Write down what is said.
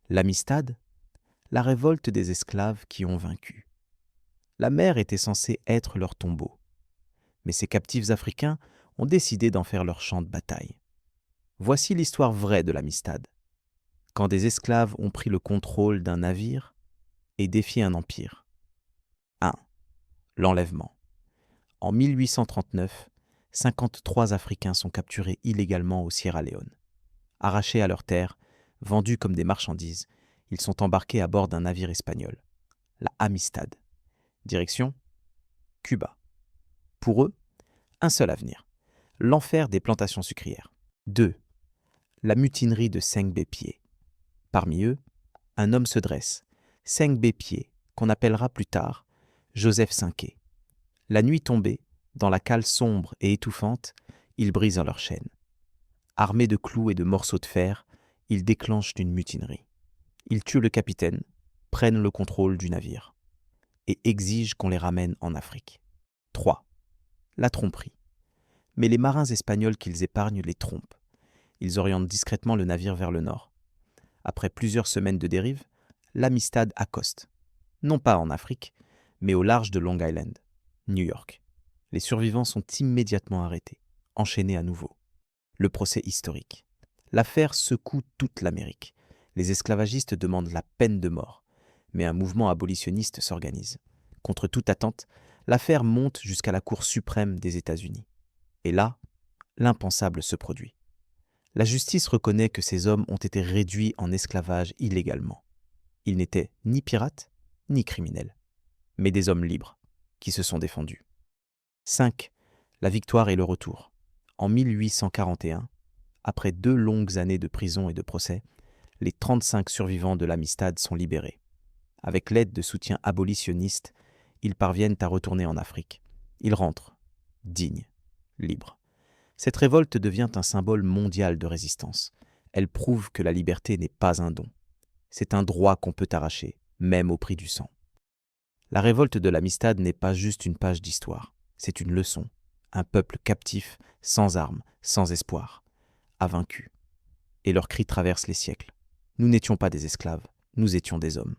L'Amistad, la révolte des esclaves qui ont vaincu. La mer était censée être leur tombeau, mais ces captifs africains ont décidé d'en faire leur champ de bataille. Voici l'histoire vraie de l'Amistad. Quand des esclaves ont pris le contrôle d'un navire et défié un empire. 1. L'enlèvement. En 1839, 53 Africains sont capturés illégalement au Sierra Leone. Arrachés à leurs terres, vendus comme des marchandises, ils sont embarqués à bord d'un navire espagnol, la Amistad. Direction Cuba. Pour eux, un seul avenir, l'enfer des plantations sucrières. 2. La mutinerie de Seng-Bé-Pié. Parmi eux, un homme se dresse, Seng-Bé-Pié, qu'on appellera plus tard Joseph Cinqué. La nuit tombée, dans la cale sombre et étouffante, ils brisent leurs chaînes. Armés de clous et de morceaux de fer, ils déclenchent une mutinerie. Ils tuent le capitaine, prennent le contrôle du navire et exigent qu'on les ramène en Afrique. 3. La tromperie. Mais les marins espagnols qu'ils épargnent les trompent. Ils orientent discrètement le navire vers le nord. Après plusieurs semaines de dérive, l'Amistad accoste. Non pas en Afrique, mais au large de Long Island, New York. Les survivants sont immédiatement arrêtés, enchaînés à nouveau. Le procès historique. L'affaire secoue toute l'Amérique. Les esclavagistes demandent la peine de mort, mais un mouvement abolitionniste s'organise. Contre toute attente, l'affaire monte jusqu'à la Cour suprême des États-Unis. Et là, l'impensable se produit. La justice reconnaît que ces hommes ont été réduits en esclavage illégalement. Ils n'étaient ni pirates, ni criminels, mais des hommes libres, qui se sont défendus. 5. La victoire et le retour. En 1841, après 2 longues années de prison et de procès, les 35 survivants de l'Amistad sont libérés. Avec l'aide de soutiens abolitionnistes, ils parviennent à retourner en Afrique. Ils rentrent, dignes, libres. Cette révolte devient un symbole mondial de résistance. Elle prouve que la liberté n'est pas un don. C'est un droit qu'on peut arracher, même au prix du sang. La révolte de l'Amistad n'est pas juste une page d'histoire. C'est une leçon. Un peuple captif, sans armes, sans espoir, a vaincu. Et leurs cris traversent les siècles. Nous n'étions pas des esclaves, nous étions des hommes.